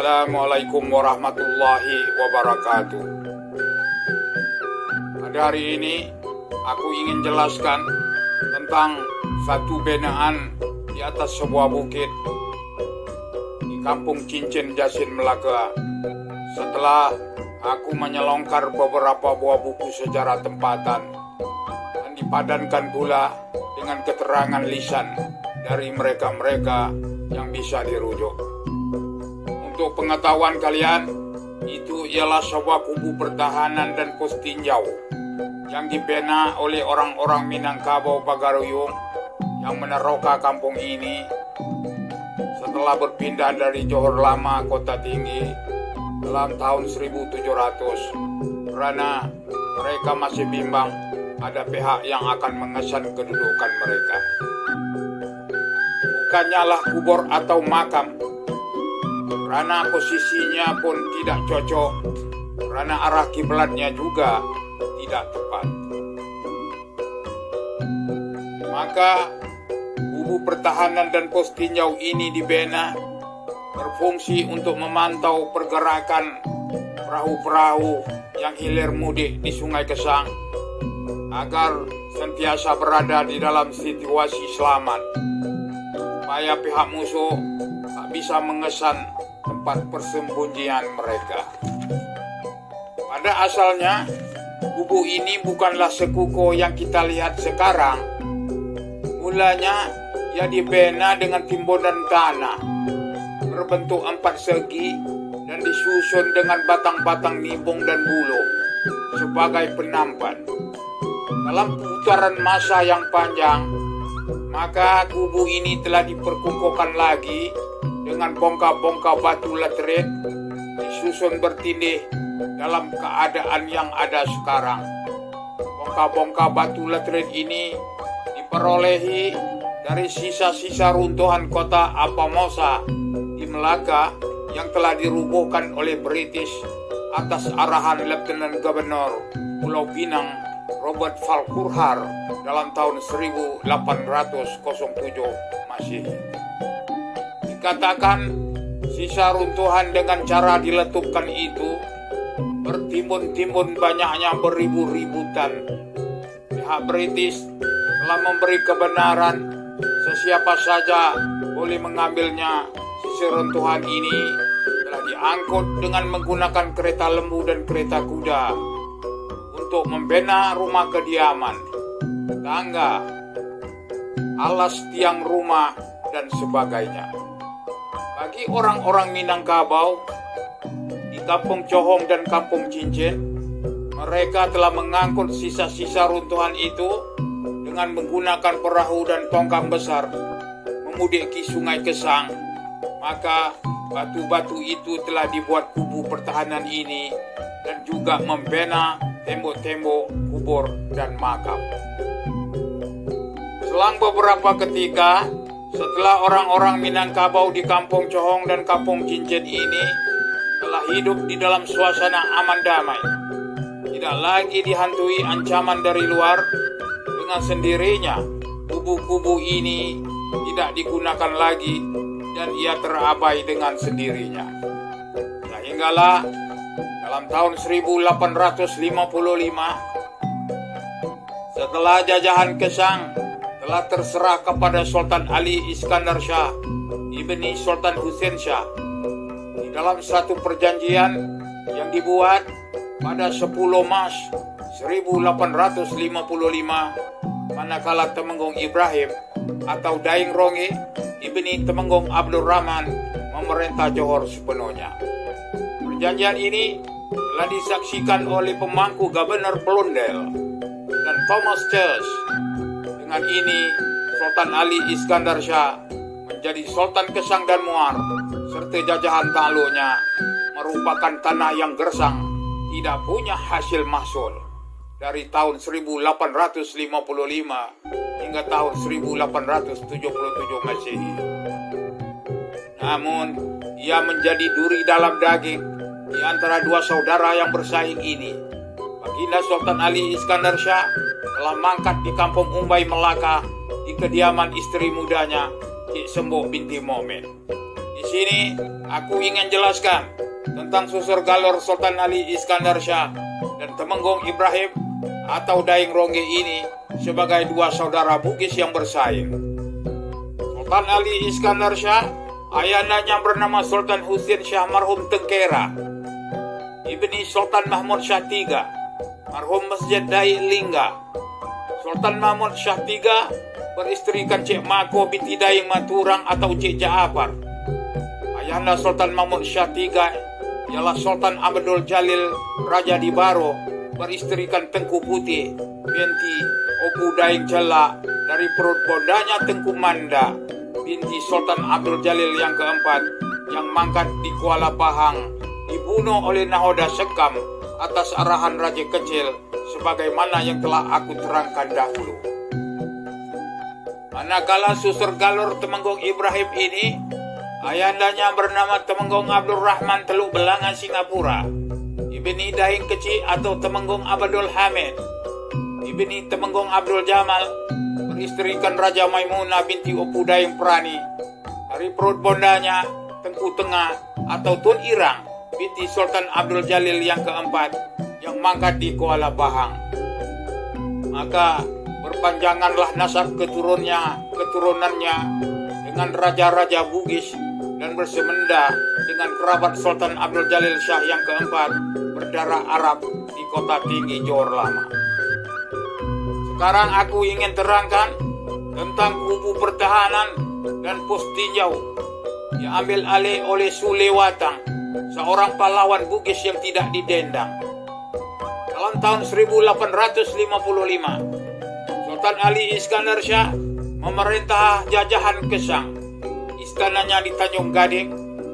Assalamualaikum warahmatullahi wabarakatuh. Pada hari ini aku ingin jelaskan tentang satu binaan di atas sebuah bukit di Kampung Cincin, Jasin, Melaka. Setelah aku menyelongkar beberapa buah buku sejarah tempatan dan dipadankan pula dengan keterangan lisan dari mereka-mereka yang bisa dirujuk. Untuk pengetahuan kalian, itu ialah sebuah kubu pertahanan dan pos tinjau yang dibina oleh orang-orang Minangkabau Pagaruyung yang meneroka kampung ini setelah berpindah dari Johor Lama, Kota Tinggi dalam tahun 1700, karena mereka masih bimbang ada pihak yang akan mengesan kedudukan mereka. Bukannya lah kubur atau makam, karena posisinya pun tidak cocok, karena arah kiblatnya juga tidak tepat. Maka kubu pertahanan dan pos tinjau ini dibina berfungsi untuk memantau pergerakan perahu-perahu yang hilir mudik di Sungai Kesang agar sentiasa berada di dalam situasi selamat, supaya pihak musuh tak bisa mengesan tempat persembunyian mereka. Pada asalnya, kubu ini bukanlah sekuko yang kita lihat sekarang. Mulanya, ia dibina dengan timbunan tanah berbentuk 4 segi dan disusun dengan batang-batang nibung dan bulu sebagai penampan. Dalam putaran masa yang panjang, maka kubu ini telah diperkukuhkan lagi dengan bongkah-bongkah batu laterit disusun bertindih dalam keadaan yang ada sekarang. Bongkah-bongkah batu laterit ini diperolehi dari sisa-sisa runtuhan kota Apamosa di Melaka yang telah dirubuhkan oleh British atas arahan Letnan Gubernur Pulau Pinang Robert Falkurhar dalam tahun 1807 Masehi. Dikatakan sisa runtuhan dengan cara diletupkan itu bertimbun-timbun banyaknya beribu-ribu tan. Pihak British telah memberi kebenaran sesiapa saja boleh mengambilnya. Sisa runtuhan ini telah diangkut dengan menggunakan kereta lembu dan kereta kuda untuk membina rumah kediaman, tangga, alas tiang rumah, dan sebagainya. Bagi orang-orang Minangkabau di Kampung Cohong dan Kampung Cincin, mereka telah mengangkut sisa-sisa runtuhan itu dengan menggunakan perahu dan tongkang besar memudiki Sungai Kesang. Maka batu-batu itu telah dibuat kubu pertahanan ini dan juga membina tembok-tembok kubur dan makam. Selang beberapa ketika, setelah orang-orang Minangkabau di Kampung Cohong dan Kampung Cincin ini telah hidup di dalam suasana aman damai, tidak lagi dihantui ancaman dari luar, dengan sendirinya kubu-kubu ini tidak digunakan lagi dan ia terabai dengan sendirinya. Sehinggalah dalam tahun 1855, setelah jajahan Kesang telah terserah kepada Sultan Ali Iskandar Shah ibni Sultan Husain Shah, di dalam satu perjanjian yang dibuat pada 10 Maret 1855, manakala Temenggung Ibrahim atau Daeng Ronge ibni Temenggung Abdul Rahman memerintah Johor sepenuhnya. Perjanjian ini telah disaksikan oleh pemangku Gubernur Blondel dan Thomas Church. Dengan ini, Sultan Ali Iskandar Shah menjadi Sultan Kesang dan Muar, serta jajahan takluknya merupakan tanah yang gersang, tidak punya hasil mahsul dari tahun 1855 hingga tahun 1877 Masehi. Namun, ia menjadi duri dalam daging di antara dua saudara yang bersaing ini. Baginda Sultan Ali Iskandar Shah telah mangkat di Kampung Umbai, Melaka, di kediaman istri mudanya, Cik Sembok binti Momen. Di sini aku ingin jelaskan tentang susur galur Sultan Ali Iskandar Shah dan Temenggung Ibrahim atau Daeng Rongge ini sebagai dua saudara Bugis yang bersaing. Sultan Ali Iskandar Shah, ayahnya bernama Sultan Husin Shah marhum Tengkera, ibni Sultan Mahmud Shah III, marhum Masjid Dai Lingga. Sultan Mahmud Shah III beristrikan Cik Mako binti Daeng Maturang atau Cik Jaafar. Ayahanda Sultan Mahmud Shah III ialah Sultan Abdul Jalil Raja di Baro, beristrikan Tengku Putih binti Opu Daeng Jela dari perut bondanya Tengku Manda binti Sultan Abdul Jalil yang keempat, yang mangkat di Kuala Pahang, dibunuh oleh Nahoda Sekam atas arahan Raja Kecil sebagaimana yang telah aku terangkan dahulu. Manakala susur galur Temenggung Ibrahim ini, ayahandanya bernama Temenggung Abdul Rahman Teluk Belangan Singapura, ibni Daeng Kecil atau Temenggung Abdul Hamid, ibni Temenggung Abdul Jamal, beristrikan Raja Maimunah binti Opu Daeng Prani dari perut bondanya Tengku Tengah atau Tun Irang binti Sultan Abdul Jalil yang keempat, yang mangkat di Kuala Pahang. Maka berpanjanganlah nasab keturunannya dengan raja-raja Bugis dan bersemenda dengan kerabat Sultan Abdul Jalil Shah yang keempat berdarah Arab di Kota Tinggi Johor Lama. Sekarang aku ingin terangkan tentang kubu pertahanan dan pos tinjau yang ambil alih oleh Sule Watang, seorang pahlawan Bugis yang tidak didendang. Dalam tahun 1855, Sultan Ali Iskandar Shah memerintah jajahan Kesang. Istananya di Tanjung Gading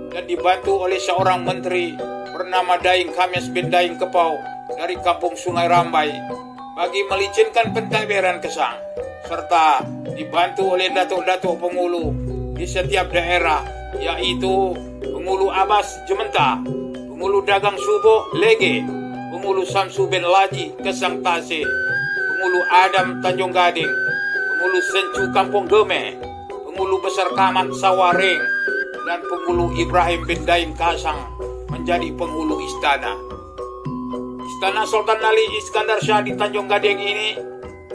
dan dibantu oleh seorang menteri bernama Daeng Khamis bin Daeng Kepau dari kampung Sungai Rambai bagi melicinkan pentadbiran Kesang, serta dibantu oleh datuk-datuk pengulu di setiap daerah, yaitu pengulu Abbas Jementa, pengulu Dagang Subuh Lege, pengulu Samsu bin Laji Kesang Tasih, pengulu Adam Tanjung Gading, pengulu Sencu Kampung Geme, pengulu Besar Kamat Sawaring, dan pengulu Ibrahim bin Daeng Kasang menjadi penghulu istana. Istana Sultan Ali Iskandar Shah di Tanjung Gading ini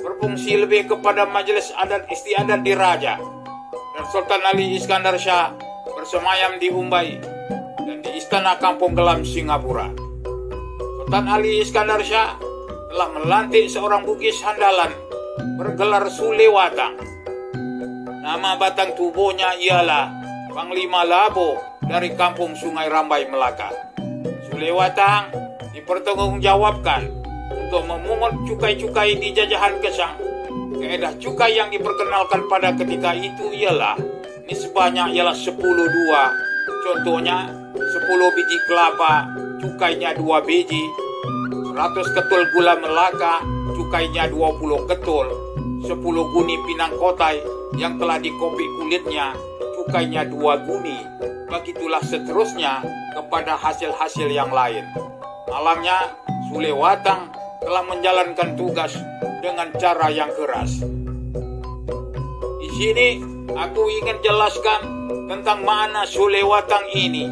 berfungsi lebih kepada majelis adat istiadat diraja, dan Sultan Ali Iskandar Shah bersemayam di Umbai dan di Istana Kampung Gelam Singapura. Sultan Ali Iskandar Shah telah melantik seorang Bugis handalan bergelar Sule Watang. Nama batang tubuhnya ialah Panglima Labo dari kampung Sungai Rambai, Melaka. Sule Watang dipertanggungjawabkan untuk memungut cukai-cukai di jajahan Kesang. Kaedah cukai yang diperkenalkan pada ketika itu ialah nisbahnya ialah 10-2. Contohnya 10 biji kelapa, cukainya 2 biji, 100 ketul gula Melaka, cukainya 20 ketul, 10 guni pinang kotai yang telah dikopi kulitnya, cukainya 2 guni. Begitulah seterusnya kepada hasil-hasil yang lain. Malangnya, Sule Watang telah menjalankan tugas dengan cara yang keras. Di sini aku ingin jelaskan tentang makna Sule Watang ini.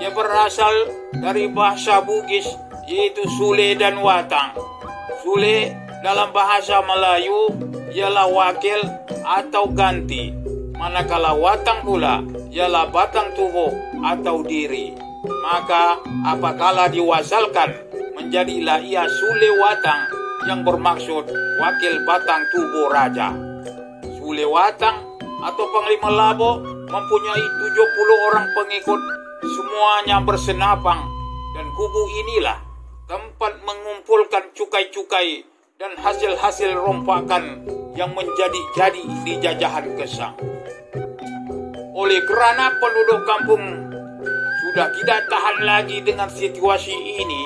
Ia berasal dari bahasa Bugis, yaitu Sule dan Watang. Sule dalam bahasa Melayu ialah wakil atau ganti, manakala Watang pula ialah batang tubuh atau diri. Maka apakala diwasalkan, menjadilah ia Sule Watang yang bermaksud wakil batang tubuh raja. Sule Watang atau Panglima Labo mempunyai 70 orang pengikut, semuanya bersenapang, dan kubu inilah tempat mengumpulkan cukai-cukai dan hasil-hasil rompakan yang menjadi-jadi di jajahan Kesang. Oleh kerana penduduk kampung sudah tidak tahan lagi dengan situasi ini,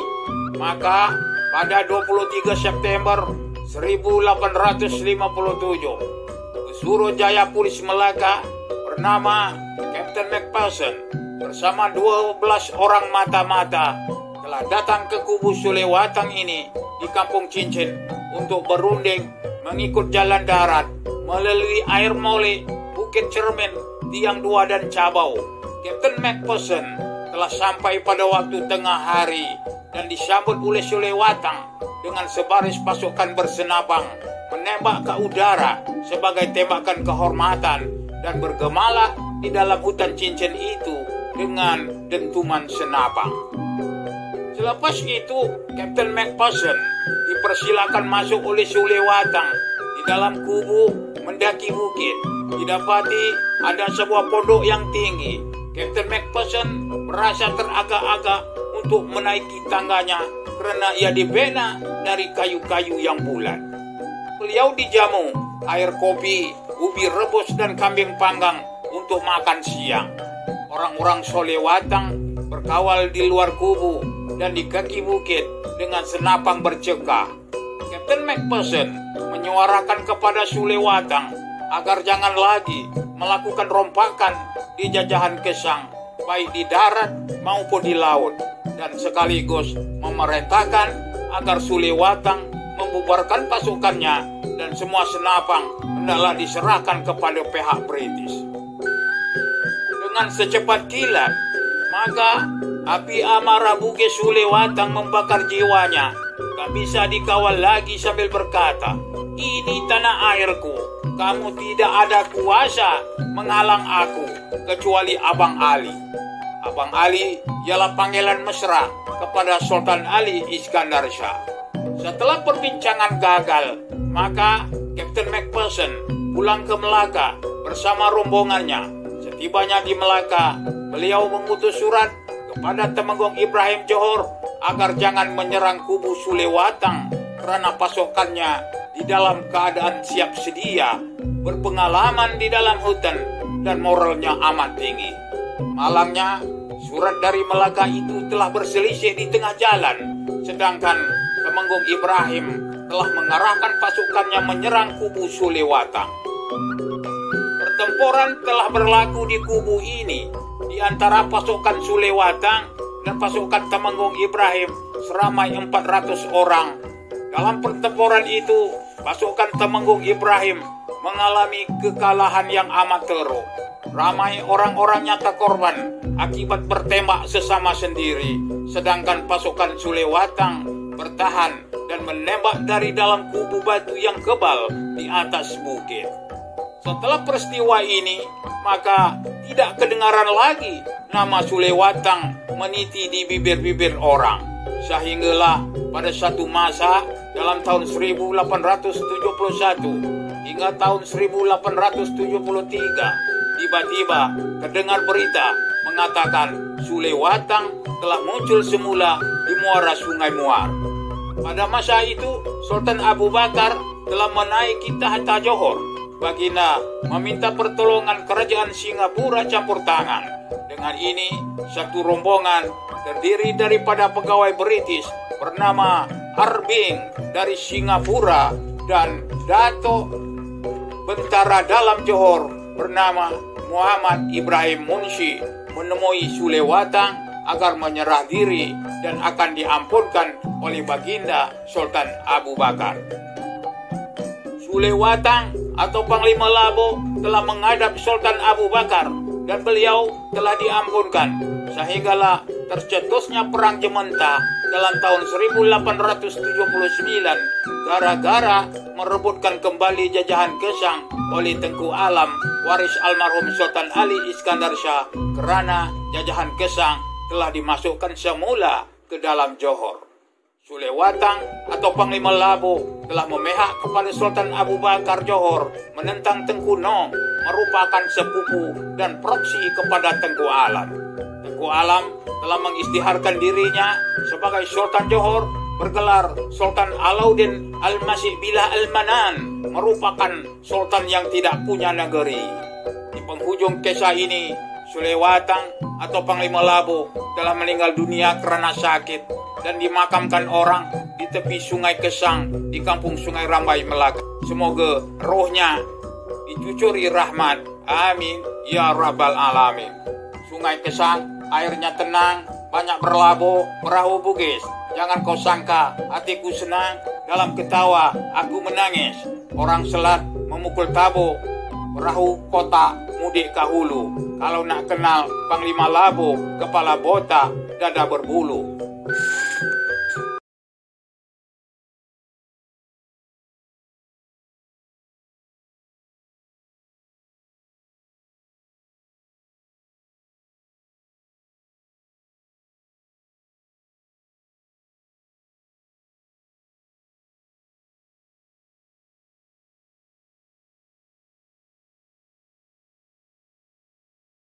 maka pada 23 September 1857, Suruhjaya Polis Melaka bernama Captain McPherson bersama 12 orang mata-mata telah datang ke kubu Sule Watang ini di Kampung Cincin untuk berunding mengikut jalan darat melalui Air Mole, Bukit Cermin, Tiang Dua dan Cabau Captain Macpherson telah sampai pada waktu tengah hari dan disambut oleh Sulewatang dengan sebaris pasukan bersenapang menembak ke udara sebagai tembakan kehormatan dan bergemalah di dalam hutan cincin itu dengan dentuman senapang. Selepas itu, Captain Macpherson dipersilakan masuk oleh Sulewatang di dalam kubu mendaki bukit. Didapati ada sebuah pondok yang tinggi. Captain Macpherson merasa teragak-agak untuk menaiki tangganya karena ia dibina dari kayu-kayu yang bulat. Beliau dijamu air kopi, ubi rebus dan kambing panggang untuk makan siang. Orang-orang Sulewatang berkawal di luar kubu dan di kaki bukit dengan senapang bercekah. Captain Macpherson menyuarakan kepada Sulewatang agar jangan lagi melakukan rompakan di jajahan Gesang, baik di darat maupun di laut, dan sekaligus memerintahkan agar Sulewatang membubarkan pasukannya dan semua senapang hendaklah diserahkan kepada pihak British. Dengan secepat kilat, maka api amarah Bukit Sulewatang membakar jiwanya. Tak bisa dikawal lagi sambil berkata, "Ini tanah airku, kamu tidak ada kuasa menghalang aku kecuali Abang Ali." Abang Ali ialah panggilan mesra kepada Sultan Ali Iskandar Shah. Setelah perbincangan gagal, maka Captain Macpherson pulang ke Melaka bersama rombongannya. Setibanya di Melaka, beliau mengutus surat kepada Temenggung Ibrahim Johor agar jangan menyerang kubu Sulewatang karena pasukannya di dalam keadaan siap sedia, berpengalaman di dalam hutan, dan moralnya amat tinggi. Malangnya, surat dari Melaka itu telah berselisih di tengah jalan, sedangkan Temenggung Ibrahim telah mengarahkan pasukannya menyerang kubu Sulewatang. Pertempuran telah berlaku di kubu ini di antara pasukan Sulewatang dan pasukan Temenggung Ibrahim seramai 400 orang. Dalam pertempuran itu, pasukan Temenggung Ibrahim mengalami kekalahan yang amat teruk. Ramai orang-orangnya terkorban akibat bertembak sesama sendiri, sedangkan pasukan Sulewatang bertahan dan menembak dari dalam kubu batu yang kebal di atas bukit. Setelah peristiwa ini, maka tidak kedengaran lagi nama Sulewatang meniti di bibir-bibir orang. Sehinggalah pada satu masa dalam tahun 1871 hingga tahun 1873, tiba-tiba terdengar berita mengatakan Sulewatang telah muncul semula di muara Sungai Muar. Pada masa itu, Sultan Abu Bakar telah menaiki tahta Johor. Baginda meminta pertolongan kerajaan Singapura campur tangan. Dengan ini, satu rombongan terdiri daripada pegawai British bernama Harbing dari Singapura dan Dato' Bentara Dalam Johor bernama Muhammad Ibrahim Munshi menemui Sulewatang agar menyerah diri dan akan diampunkan oleh Baginda Sultan Abu Bakar. Sulewatang atau Panglima Labo telah menghadap Sultan Abu Bakar dan beliau telah diampunkan, sehinggalah tercetusnya Perang Jementa dalam tahun 1879 gara-gara merebutkan kembali jajahan Gesang oleh Tengku Alam, waris almarhum Sultan Ali Iskandar Shah, karena jajahan Gesang telah dimasukkan semula ke dalam Johor. Sulewatang atau Panglima Labo telah memihak kepada Sultan Abu Bakar Johor menentang Tengku Nong, merupakan sepupu dan proksi kepada Tengku Alam. Tengku Alam telah mengisytiharkan dirinya sebagai Sultan Johor, bergelar Sultan Alauddin Al-Masih Billah Al-Manan, merupakan sultan yang tidak punya negeri. Di penghujung kisah ini, Sulewatang atau Panglima Labo telah meninggal dunia karena sakit dan dimakamkan orang di tepi Sungai Gesang di kampung Sungai Rambai, Melaka. Semoga rohnya dicucuri rahmat. Amin ya rabbal alamin. Sungai Gesang airnya tenang, banyak berlabuh perahu bugis. Jangan kau sangka hatiku senang, dalam ketawa aku menangis. Orang selat memukul tabo, perahu kota mudik ke hulu. Kalau nak kenal Panglima Labu, kepala botak, dada berbulu.